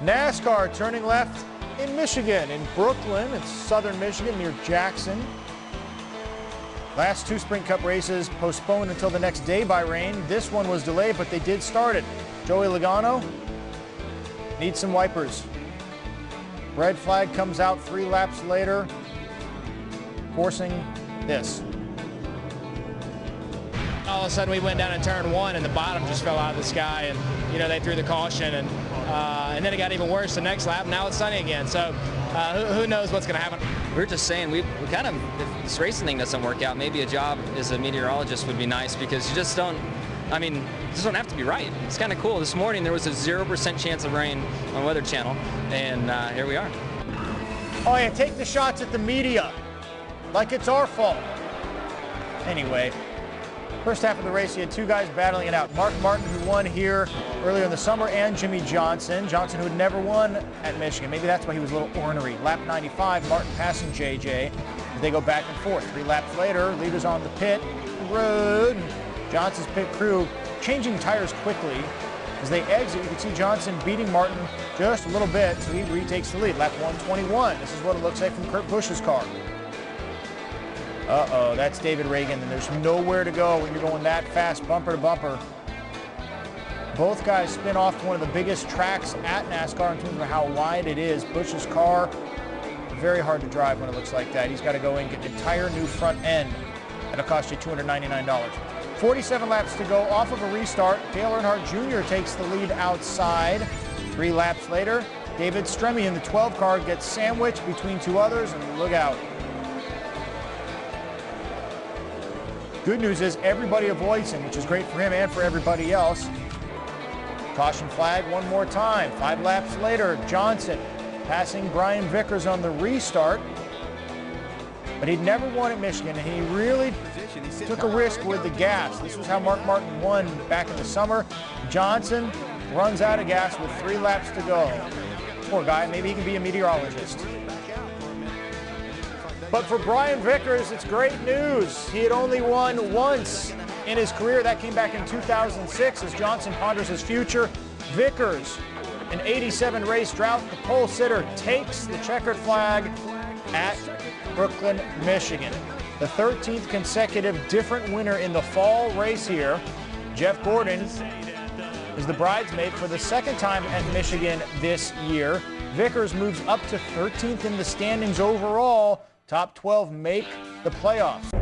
NASCAR turning left in Michigan, in Brooklyn. It's southern Michigan near Jackson. Last two Sprint Cup races postponed until the next day by rain. This one was delayed, but they did start it. Joey Logano needs some wipers. Red flag comes out 3 laps later, forcing this. All of a sudden we went down in turn 1 and the bottom just fell out of the sky, and they threw the caution, and then it got even worse the next lap. Now it's sunny again, so who knows what's going to happen. We were just saying we kind of, if this racing thing doesn't work out, maybe a job as a meteorologist would be nice, because you just don't, you just don't have to be right. It's kind of cool. This morning there was a 0% chance of rain on Weather Channel, and here we are. Oh yeah, take the shots at the media like it's our fault. Anyway, first half of the race, you had 2 guys battling it out. Mark Martin, who won here earlier in the summer, and Jimmie Johnson. Johnson, who had never won at Michigan. Maybe that's why he was a little ornery. Lap 95, Martin passing JJ as they go back and forth. 3 laps later, leaders on the pit road. Johnson's pit crew changing tires quickly. As they exit, you can see Johnson beating Martin just a little bit, so he retakes the lead. Lap 121. This is what it looks like from Kurt Busch's car. Uh-oh, that's David Reagan, and there's nowhere to go when you're going that fast, bumper to bumper. Both guys spin off one of the biggest tracks at NASCAR in terms of how wide it is. Busch's car, very hard to drive when it looks like that. He's got to go in and get an entire new front end. That'll cost you $299. 47 laps to go off of a restart. Dale Earnhardt Jr. takes the lead outside. 3 laps later, David Stremme in the 12 car gets sandwiched between 2 others, and look out. Good news is everybody avoids him, which is great for him and for everybody else. Caution flag one more time. 5 laps later, Johnson passing Brian Vickers on the restart. But he'd never won at Michigan, and he really took a risk with the gas. This was how Mark Martin won back in the summer. Johnson runs out of gas with 3 laps to go. Poor guy, maybe he can be a meteorologist. But for Brian Vickers, it's great news. He had only won once in his career. That came back in 2006 as Johnson ponders his future. Vickers, an 87 race drought, the pole sitter, takes the checkered flag at Brooklyn, Michigan. The 13th consecutive different winner in the fall race here. Jeff Gordon is the bridesmaid for the 2nd time at Michigan this year. Vickers moves up to 13th in the standings overall. Top 12 make the playoffs.